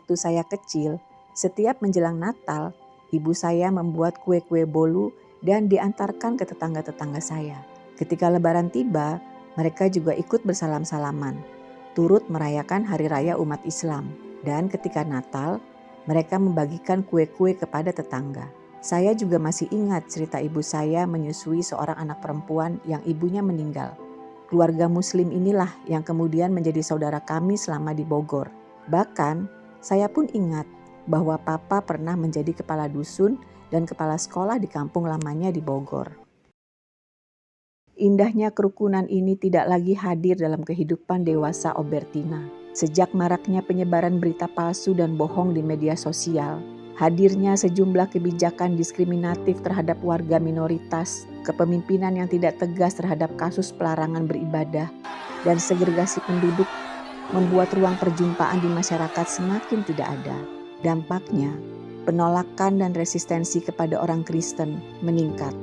Waktu saya kecil, setiap menjelang Natal, ibu saya membuat kue-kue bolu dan diantarkan ke tetangga-tetangga saya. Ketika Lebaran tiba, mereka juga ikut bersalam-salaman, turut merayakan Hari Raya umat Islam. Dan ketika Natal, mereka membagikan kue-kue kepada tetangga. Saya juga masih ingat cerita ibu saya menyusui seorang anak perempuan yang ibunya meninggal. Keluarga Muslim inilah yang kemudian menjadi saudara kami selama di Bogor. Bahkan, saya pun ingat bahwa papa pernah menjadi kepala dusun dan kepala sekolah di kampung lamanya di Bogor. Indahnya kerukunan ini tidak lagi hadir dalam kehidupan dewasa Obertina. Sejak maraknya penyebaran berita palsu dan bohong di media sosial, hadirnya sejumlah kebijakan diskriminatif terhadap warga minoritas, kepemimpinan yang tidak tegas terhadap kasus pelarangan beribadah, dan segregasi penduduk membuat ruang perjumpaan di masyarakat semakin tidak ada. Dampaknya, penolakan dan resistensi kepada orang Kristen meningkat.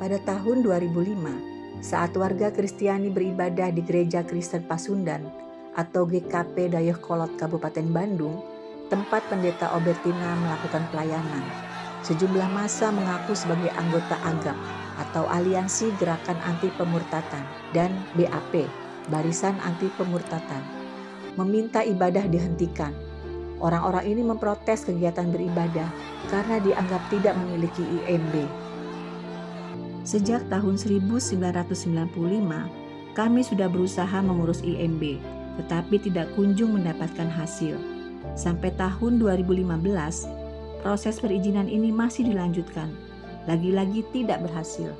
Pada tahun 2005, saat warga Kristiani beribadah di Gereja Kristen Pasundan atau GKP Dayakolot Kabupaten Bandung, tempat pendeta Obertina melakukan pelayanan, sejumlah massa mengaku sebagai anggota AGAP atau Aliansi Gerakan Anti Pemurtatan dan BAP, Barisan Anti Pemurtatan, meminta ibadah dihentikan. Orang-orang ini memprotes kegiatan beribadah karena dianggap tidak memiliki IMB. Sejak tahun 1995, kami sudah berusaha mengurus IMB, tetapi tidak kunjung mendapatkan hasil. Sampai tahun 2015, proses perizinan ini masih dilanjutkan. Lagi-lagi tidak berhasil.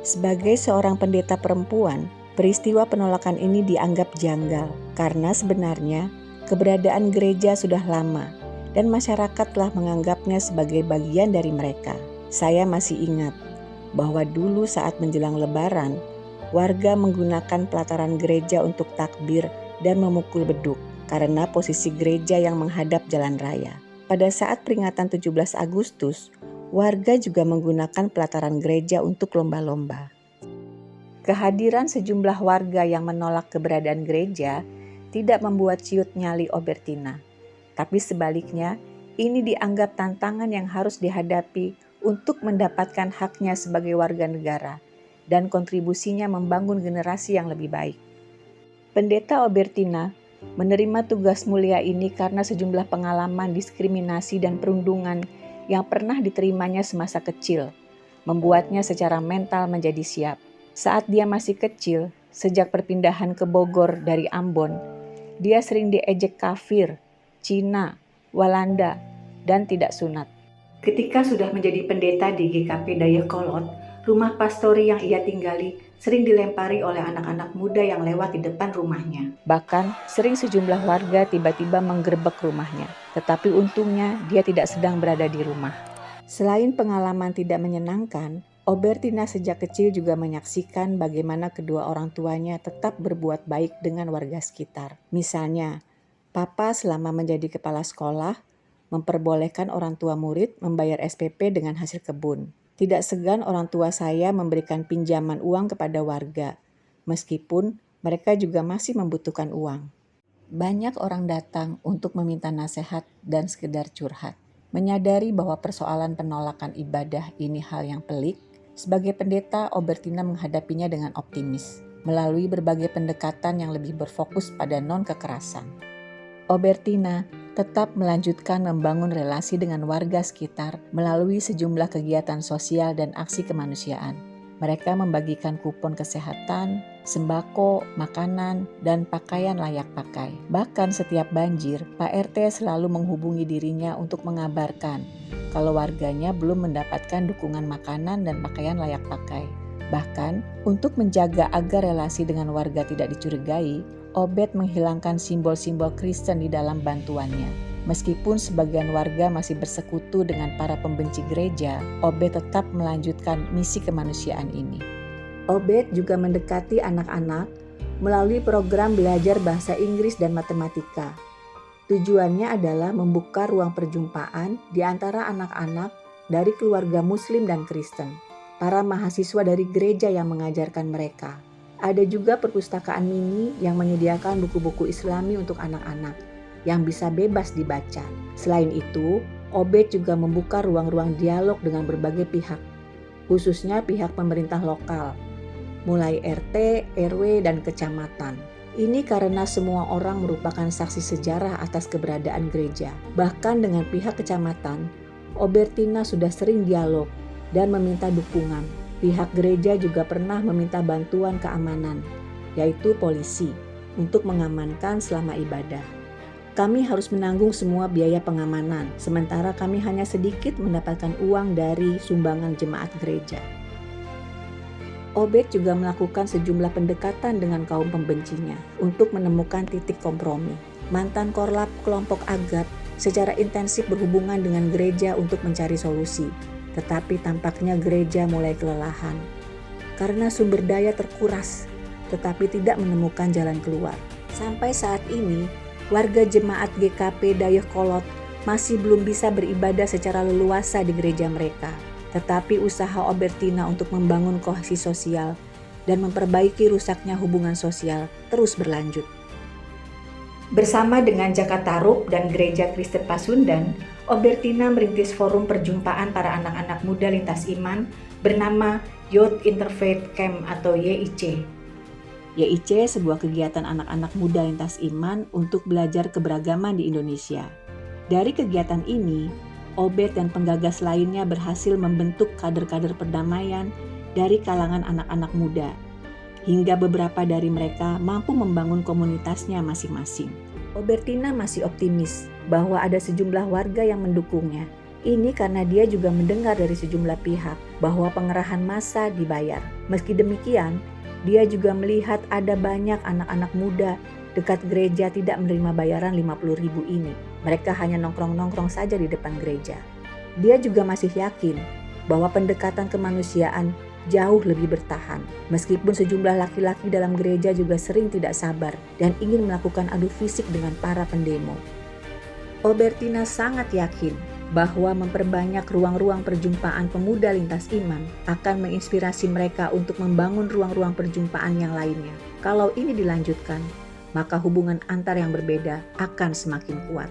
Sebagai seorang pendeta perempuan, peristiwa penolakan ini dianggap janggal karena sebenarnya keberadaan gereja sudah lama dan masyarakat telah menganggapnya sebagai bagian dari mereka. Saya masih ingat bahwa dulu saat menjelang Lebaran, warga menggunakan pelataran gereja untuk takbir dan memukul beduk karena posisi gereja yang menghadap jalan raya. Pada saat peringatan 17 Agustus, warga juga menggunakan pelataran gereja untuk lomba-lomba. Kehadiran sejumlah warga yang menolak keberadaan gereja tidak membuat ciut nyali Obertina, tapi sebaliknya ini dianggap tantangan yang harus dihadapi untuk mendapatkan haknya sebagai warga negara dan kontribusinya membangun generasi yang lebih baik. Pendeta Obertina menerima tugas mulia ini karena sejumlah pengalaman diskriminasi dan perundungan yang pernah diterimanya semasa kecil, membuatnya secara mental menjadi siap. Saat dia masih kecil, sejak perpindahan ke Bogor dari Ambon, dia sering diejek kafir, Cina, Walanda, dan tidak sunat. Ketika sudah menjadi pendeta di GKP Dayakolot, rumah pastori yang ia tinggali sering dilempari oleh anak-anak muda yang lewat di depan rumahnya. Bahkan sering sejumlah warga tiba-tiba menggerebek rumahnya, tetapi untungnya dia tidak sedang berada di rumah. Selain pengalaman tidak menyenangkan, Obertina sejak kecil juga menyaksikan bagaimana kedua orang tuanya tetap berbuat baik dengan warga sekitar. Misalnya, Papa selama menjadi kepala sekolah memperbolehkan orang tua murid membayar SPP dengan hasil kebun. Tidak segan orang tua saya memberikan pinjaman uang kepada warga, meskipun mereka juga masih membutuhkan uang. Banyak orang datang untuk meminta nasihat dan sekedar curhat. Menyadari bahwa persoalan penolakan ibadah ini hal yang pelik, sebagai pendeta Obertina menghadapinya dengan optimis, melalui berbagai pendekatan yang lebih berfokus pada non-kekerasan. Obertina tetap melanjutkan membangun relasi dengan warga sekitar melalui sejumlah kegiatan sosial dan aksi kemanusiaan. Mereka membagikan kupon kesehatan, sembako, makanan, dan pakaian layak pakai. Bahkan setiap banjir, Pak RT selalu menghubungi dirinya untuk mengabarkan kalau warganya belum mendapatkan dukungan makanan dan pakaian layak pakai. Bahkan, untuk menjaga agar relasi dengan warga tidak dicurigai, Obed menghilangkan simbol-simbol Kristen di dalam bantuannya. Meskipun sebagian warga masih bersekutu dengan para pembenci gereja, Obed tetap melanjutkan misi kemanusiaan ini. Obed juga mendekati anak-anak melalui program belajar bahasa Inggris dan matematika. Tujuannya adalah membuka ruang perjumpaan di antara anak-anak dari keluarga Muslim dan Kristen, para mahasiswa dari gereja yang mengajarkan mereka. Ada juga perpustakaan mini yang menyediakan buku-buku Islami untuk anak-anak. yang bisa bebas dibaca. Selain itu, Obed juga membuka ruang-ruang dialog dengan berbagai pihak, khususnya pihak pemerintah lokal, mulai RT, RW, dan kecamatan. Ini karena semua orang merupakan saksi sejarah atas keberadaan gereja. Bahkan dengan pihak kecamatan, Obertina sudah sering dialog dan meminta dukungan. Pihak gereja juga pernah meminta bantuan keamanan, yaitu polisi, untuk mengamankan selama ibadah. Kami harus menanggung semua biaya pengamanan, sementara kami hanya sedikit mendapatkan uang dari sumbangan jemaat gereja. Obed juga melakukan sejumlah pendekatan dengan kaum pembencinya untuk menemukan titik kompromi. Mantan korlap kelompok Agat secara intensif berhubungan dengan gereja untuk mencari solusi, tetapi tampaknya gereja mulai kelelahan karena sumber daya terkuras, tetapi tidak menemukan jalan keluar. Sampai saat ini, warga jemaat GKP Dayakolot masih belum bisa beribadah secara leluasa di gereja mereka. Tetapi usaha Obertina untuk membangun kohesi sosial dan memperbaiki rusaknya hubungan sosial terus berlanjut. Bersama dengan Jakatarup dan Gereja Kristen Pasundan, Obertina merintis forum perjumpaan para anak-anak muda lintas iman bernama Youth Interfaith Camp atau YIC. YIC sebuah kegiatan anak-anak muda lintas iman untuk belajar keberagaman di Indonesia. Dari kegiatan ini, Obed dan penggagas lainnya berhasil membentuk kader-kader perdamaian dari kalangan anak-anak muda, hingga beberapa dari mereka mampu membangun komunitasnya masing-masing. Obertina masih optimis bahwa ada sejumlah warga yang mendukungnya. Ini karena dia juga mendengar dari sejumlah pihak bahwa pengerahan massa dibayar. Meski demikian, dia juga melihat ada banyak anak-anak muda dekat gereja tidak menerima bayaran 50.000 ini. Mereka hanya nongkrong-nongkrong saja di depan gereja. Dia juga masih yakin bahwa pendekatan kemanusiaan jauh lebih bertahan. Meskipun sejumlah laki-laki dalam gereja juga sering tidak sabar dan ingin melakukan adu fisik dengan para pendemo. Obertina sangat yakin bahwa memperbanyak ruang-ruang perjumpaan pemuda lintas iman akan menginspirasi mereka untuk membangun ruang-ruang perjumpaan yang lainnya. Kalau ini dilanjutkan, maka hubungan antar yang berbeda akan semakin kuat.